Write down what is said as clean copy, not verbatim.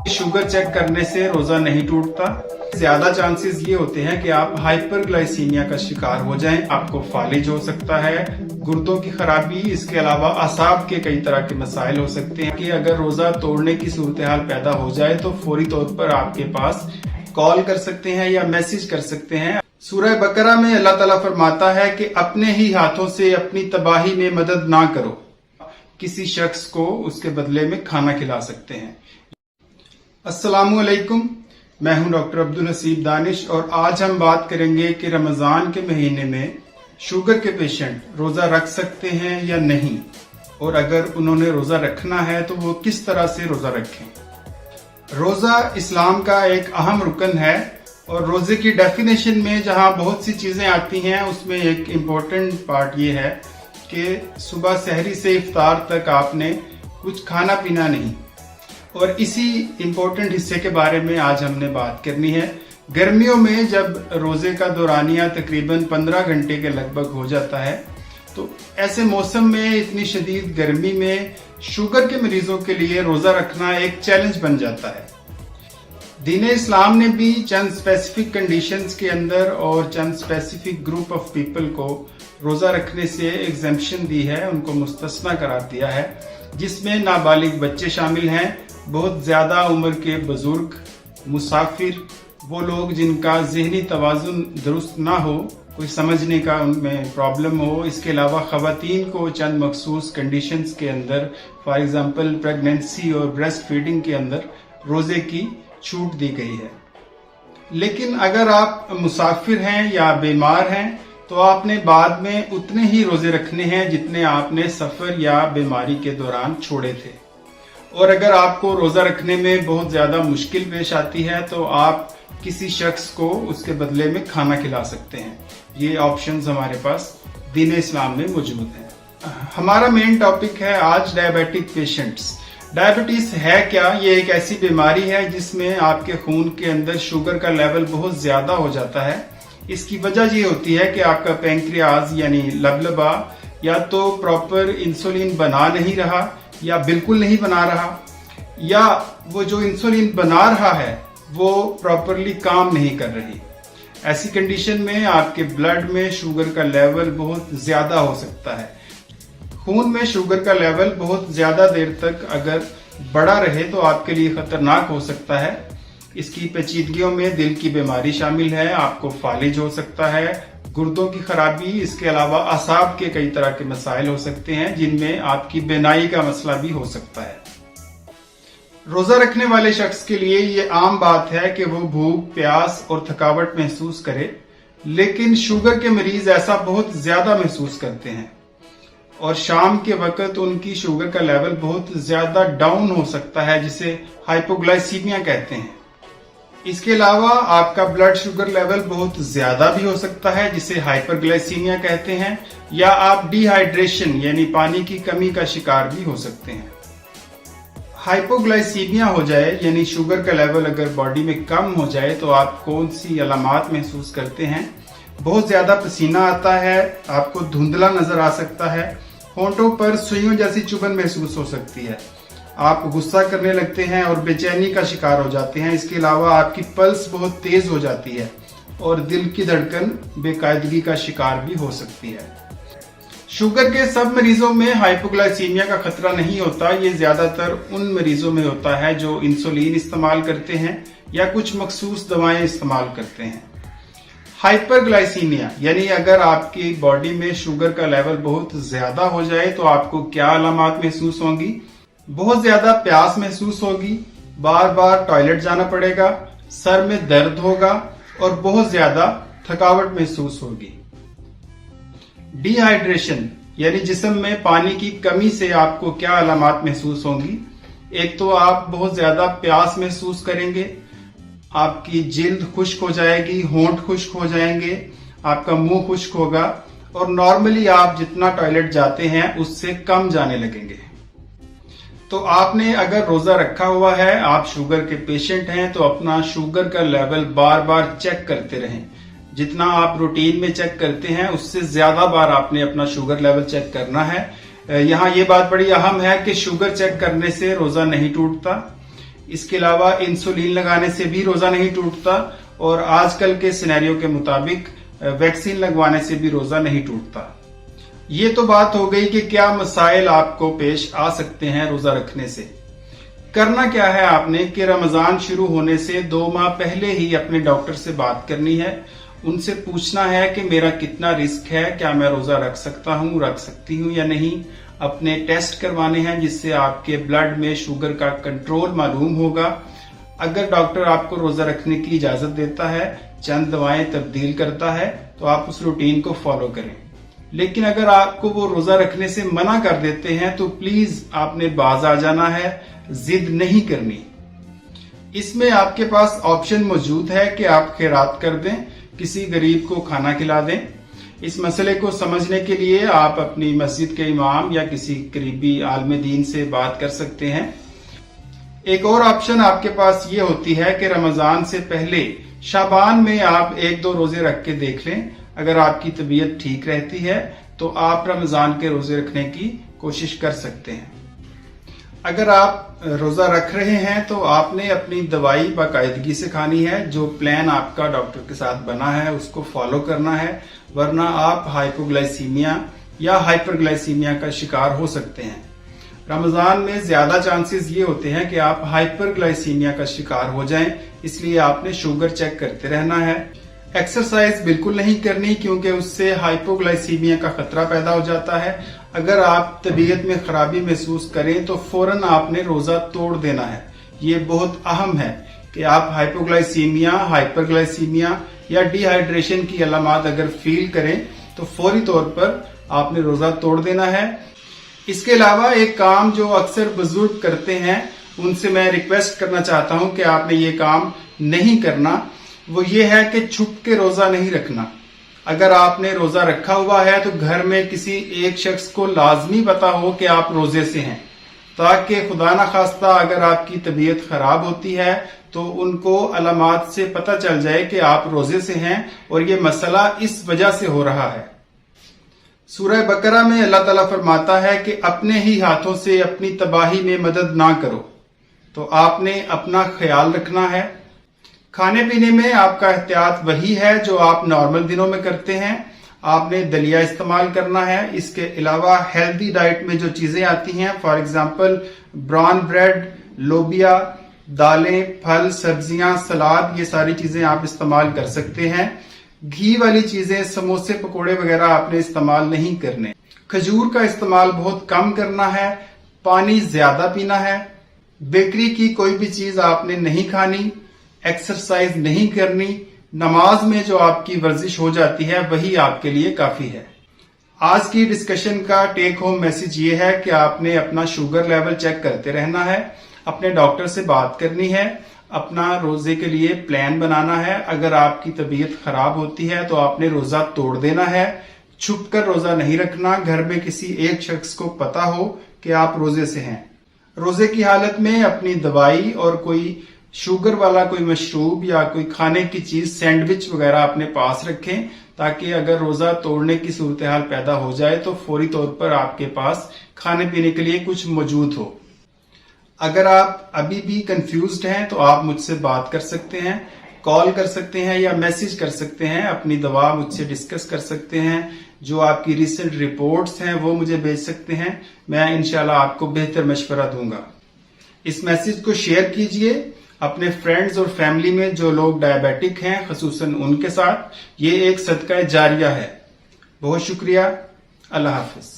Sugar check करने से रोजा नहीं टूटता। ज्यादा चांसेस ये होते हैं कि आप हाइपरग्लाइसीमिया का शिकार हो जाएं, आपको फालिज हो सकता है, गुर्दों की खराबी, इसके अलावा असाब के कई तरह के मसाइल हो सकते हैं कि अगर रोजा तोड़ने की सूरत हाल पैदा हो जाए तो फौरी तौर पर आपके पास कॉल कर सकते हैं या मैसेज कर सकते हैं। सूरह बकरा में अल्लाह ताला फरमाता है कि अपने ही हाथों से अपनी तबाही में मदद ना करो, किसी शख्स को उसके बदले में खाना खिला सकते हैं। अस्सलामु अलैकुम, मैं हूं डॉक्टर अब्दुल हसीब दानिश और आज हम बात करेंगे कि रमजान के महीने में शुगर के पेशेंट रोजा रख सकते हैं या नहीं, और अगर उन्होंने रोजा रखना है तो वो किस तरह से रोजा रखें। रोजा इस्लाम का एक अहम रुकन है और रोजे की डेफिनेशन में जहां बहुत सी चीजें आती हैं उसमें एक इम्पोर्टेंट पार्ट ये है कि सुबह सहरी से इफ्तार तक आपने कुछ खाना पीना नहीं, और इसी इम्पोर्टेंट हिस्से के बारे में आज हमने बात करनी है। गर्मियों में जब रोजे का दौरानिया तकरीबन 15 घंटे के लगभग हो जाता है तो ऐसे मौसम में इतनी शदीद गर्मी में शुगर के मरीजों के लिए रोजा रखना एक चैलेंज बन जाता है। दीन इस्लाम ने भी चंद स्पेसिफिक कंडीशंस के अंदर और चंद स्पेसिफिक ग्रुप ऑफ पीपल को रोजा रखने से एग्जेम्पशन दी है, उनको मुस्तस्ना करार दिया है, जिसमें नाबालिग बच्चे शामिल हैं, बहुत ज्यादा उम्र के बुजुर्ग, मुसाफिर, वो लोग जिनका ज़हनी तवाज़ुन दुरुस्त ना हो, कोई समझने का उनमें प्रॉब्लम हो। इसके अलावा खवातीन को चंद मखसूस कंडीशंस के अंदर, फॉर एग्जांपल प्रेगनेंसी और ब्रेस्ट फीडिंग के अंदर रोजे की छूट दी गई है। लेकिन अगर आप मुसाफिर हैं या बीमार हैं तो आपने बाद में उतने ही रोजे रखने हैं जितने आपने सफर या बीमारी के दौरान छोड़े थे। और अगर आपको रोजा रखने में बहुत ज्यादा मुश्किल पेश आती है तो आप किसी शख्स को उसके बदले में खाना खिला सकते हैं। ये ऑप्शंस हमारे पास दीन इस्लाम में मौजूद हैं। हमारा मेन टॉपिक है आज डायबिटिक पेशेंट्स। डायबिटीज है क्या? ये एक ऐसी बीमारी है जिसमें आपके खून के अंदर शुगर का लेवल बहुत ज्यादा हो जाता है। इसकी वजह ये होती है कि आपका पैंक्रियाज यानी लबलबा या तो प्रॉपर इंसुलिन बना नहीं रहा या बिल्कुल नहीं बना रहा, या वो जो इंसुलिन बना रहा है वो प्रॉपरली काम नहीं कर रही। ऐसी कंडीशन में आपके ब्लड में शुगर का लेवल बहुत ज्यादा हो सकता है। खून में शुगर का लेवल बहुत ज्यादा देर तक अगर बढ़ा रहे तो आपके लिए खतरनाक हो सकता है। इसकी पेचीदगियों में दिल की बीमारी शामिल है, आपको फालिज हो सकता है, गुर्दों की खराबी, इसके अलावा असाब के कई तरह के मसाइल हो सकते हैं जिनमें आपकी बेनाई का मसला भी हो सकता है। रोजा रखने वाले शख्स के लिए ये आम बात है कि वो भूख, प्यास और थकावट महसूस करे, लेकिन शुगर के मरीज ऐसा बहुत ज्यादा महसूस करते हैं और शाम के वक्त उनकी शुगर का लेवल बहुत ज्यादा डाउन हो सकता है, जिसे हाइपोग्लाइसीमिया कहते हैं। इसके अलावा आपका ब्लड शुगर लेवल बहुत ज्यादा भी हो सकता है, जिसे हाइपरग्लाइसीमिया कहते हैं, या आप डिहाइड्रेशन यानी पानी की कमी का शिकार भी हो सकते हैं। हाइपोग्लाइसीमिया हो जाए यानी शुगर का लेवल अगर बॉडी में कम हो जाए तो आप कौन सी अलामात महसूस करते हैं? बहुत ज्यादा पसीना आता है, आपको धुंधला नजर आ सकता है, होंठों पर सुइयों जैसी चुभन महसूस हो सकती है, आप गुस्सा करने लगते हैं और बेचैनी का शिकार हो जाते हैं। इसके अलावा आपकी पल्स बहुत तेज हो जाती है और दिल की धड़कन बेकायदगी का शिकार भी हो सकती है। शुगर के सब मरीजों में हाइपोग्लाइसीमिया का खतरा नहीं होता, ये ज्यादातर उन मरीजों में होता है जो इंसुलिन इस्तेमाल करते हैं या कुछ मखसूस दवाएं इस्तेमाल करते हैं। हाइपरग्लाइसीमिया यानी अगर आपकी बॉडी में शुगर का लेवल बहुत ज्यादा हो जाए तो आपको क्या अलामात महसूस होंगी? बहुत ज्यादा प्यास महसूस होगी, बार बार टॉयलेट जाना पड़ेगा, सर में दर्द होगा और बहुत ज्यादा थकावट महसूस होगी। डिहाइड्रेशन यानी जिस्म में पानी की कमी से आपको क्या अलामात महसूस होंगी? एक तो आप बहुत ज्यादा प्यास महसूस करेंगे, आपकी जिल्द खुश्क हो जाएगी, होंठ खुश्क हो जाएंगे, आपका मुंह खुश्क होगा और नॉर्मली आप जितना टॉयलेट जाते हैं उससे कम जाने लगेंगे। तो आपने अगर रोजा रखा हुआ है, आप शुगर के पेशेंट हैं, तो अपना शुगर का लेवल बार बार चेक करते रहें। जितना आप रूटीन में चेक करते हैं उससे ज्यादा बार आपने अपना शुगर लेवल चेक करना है। यहाँ ये बात बड़ी अहम है कि शुगर चेक करने से रोजा नहीं टूटता। اس کے علاوہ انسولین لگانے سے بھی روزہ نہیں ٹوٹتا، اور آج کل کے سینیریو کے مطابق ویکسین لگوانے سے بھی روزہ نہیں ٹوٹتا۔ یہ تو بات ہو گئی کہ کیا مسائل آپ کو پیش آ سکتے ہیں روزہ رکھنے سے۔ کرنا کیا ہے آپ نے کہ رمضان شروع ہونے سے 2 ماہ پہلے ہی اپنے ڈاکٹر سے بات کرنی ہے، ان سے پوچھنا ہے کہ میرا کتنا رسک ہے، کیا میں روزہ رکھ سکتا ہوں، رکھ سکتی ہوں یا نہیں۔ اپنے ٹیسٹ کروانے ہیں جس سے آپ کے بلڈ میں شوگر کا کنٹرول معلوم ہوگا۔ اگر ڈاکٹر آپ کو روزہ رکھنے کی اجازت دیتا ہے، چند دوائیں تبدیل کرتا ہے، تو آپ اس روٹین کو فالو کریں۔ لیکن اگر آپ کو وہ روزہ رکھنے سے منع کر دیتے ہیں تو پلیز آپ نے باز آ جانا ہے، ضد نہیں کرنی۔ اس میں آپ کے پاس آپشن موجود ہے کہ آپ خیرات کر دیں، کسی غریب کو کھانا کھلا دیں۔ اس مسئلے کو سمجھنے کے لیے آپ اپنی مسجد کے امام یا کسی قریبی عالم دین سے بات کر سکتے ہیں۔ ایک اور آپشن آپ کے پاس یہ ہوتی ہے کہ رمضان سے پہلے شعبان میں آپ 1-2 روزے رکھ کے دیکھ لیں۔ اگر آپ کی طبیعت ٹھیک رہتی ہے تو آپ رمضان کے روزے رکھنے کی کوشش کر سکتے ہیں۔ اگر آپ روزہ رکھ رہے ہیں تو آپ نے اپنی دوائی باقاعدگی سے کھانی ہے، جو پلان آپ کا ڈاکٹر کے ساتھ بنا ہے اس کو فالو کرنا ہے، ورنہ آپ ہائپوگلائسیمیا یا ہائپرگلائسیمیا کا شکار ہو سکتے ہیں۔ رمضان میں زیادہ چانسز یہ ہوتے ہیں کہ آپ ہائپرگلائسیمیا کا شکار ہو جائیں، اس لیے آپ نے شوگر چیک کرتے رہنا ہے۔ ایکسرسائز بالکل نہیں کرنی کیونکہ اس سے ہائپوگلائسیمیا کا خطرہ پیدا ہو جاتا ہے۔ اگر آپ طبیعت میں خرابی محسوس کریں تو فوراً آپ نے روزہ توڑ دینا ہے۔ یہ بہت اہم ہے کہ آپ ہائپوگلائسیمیا، ہائپرگلائسیمیا یا ڈی ہائیڈریشن کی علامات اگر فیل کریں تو فوری طور پر آپ نے روزہ توڑ دینا ہے۔ اس کے علاوہ ایک کام جو اکثر بزرگ کرتے ہیں، ان سے میں ریکویسٹ کرنا چاہتا ہوں کہ آپ نے یہ کام نہیں کرنا، وہ یہ ہے کہ چھپ کے روزہ نہیں رکھنا۔ اگر آپ نے روزہ رکھا ہوا ہے تو گھر میں کسی ایک شخص کو لازمی پتا ہو کہ آپ روزے سے ہیں، تاکہ خدا نخواستہ اگر آپ کی طبیعت خراب ہوتی ہے تو ان کو علامات سے پتہ چل جائے کہ آپ روزے سے ہیں اور یہ مسئلہ اس وجہ سے ہو رہا ہے۔ سورہ بقرہ میں اللہ تعالیٰ فرماتا ہے کہ اپنے ہی ہاتھوں سے اپنی تباہی میں مدد نہ کرو، تو آپ نے اپنا خیال رکھنا ہے۔ کھانے پینے میں آپ کا احتیاط وہی ہے جو آپ نارمل دنوں میں کرتے ہیں۔ آپ نے دلیا استعمال کرنا ہے۔ اس کے علاوہ ہیلدی ڈائٹ میں جو چیزیں آتی ہیں، فار ایگزامپل براؤن بریڈ، لوبیا، دالیں، پھل، سبزیاں، سلاد، یہ ساری چیزیں آپ استعمال کر سکتے ہیں۔ گھی والی چیزیں، سموسے، پکوڑے وغیرہ آپ نے استعمال نہیں کرنے۔ کھجور کا استعمال بہت کم کرنا ہے۔ پانی زیادہ پینا ہے۔ بیکری کی کوئی بھی چیز آپ نے نہیں کھانی۔ ایکسرسائز نہیں کرنی۔ نماز میں جو آپ کی ورزش ہو جاتی ہے وہی آپ کے لیے کافی ہے۔ آج کی ڈسکشن کا ٹیک ہوم میسج یہ ہے کہ آپ نے اپنا شوگر لیول چیک کرتے رہنا ہے، اپنے ڈاکٹر سے بات کرنی ہے، اپنا روزے کے لیے پلان بنانا ہے۔ اگر آپ کی طبیعت خراب ہوتی ہے تو آپ نے روزہ توڑ دینا ہے۔ چھپ کر روزہ نہیں رکھنا۔ گھر میں کسی ایک شخص کو پتا ہو کہ آپ روزے سے ہیں۔ روزے کی حالت میں اپنی دوائی اور کوئی شوگر والا کوئی مشروب یا کوئی کھانے کی چیز، سینڈوچ وغیرہ اپنے پاس رکھیں، تاکہ اگر روزہ توڑنے کی صورتحال پیدا ہو جائے تو فوری طور پر آپ کے پاس کھانے پینے کے لیے کچھ موجود ہو۔ اگر آپ ابھی بھی کنفیوزڈ ہیں تو آپ مجھ سے بات کر سکتے ہیں، کال کر سکتے ہیں یا میسج کر سکتے ہیں، اپنی دوا مجھ سے ڈسکس کر سکتے ہیں، جو آپ کی ریسنٹ رپورٹس ہیں وہ مجھے بھیج سکتے ہیں، میں انشاءاللہ آپ کو بہتر مشورہ دوں گا۔ اس میسج کو شیئر کیجئے اپنے فرینڈز اور فیملی میں جو لوگ ڈائبیٹک ہیں، خصوصاً ان کے ساتھ۔ یہ ایک صدقہ جاریہ ہے۔ بہت شکریہ۔ اللہ حافظ۔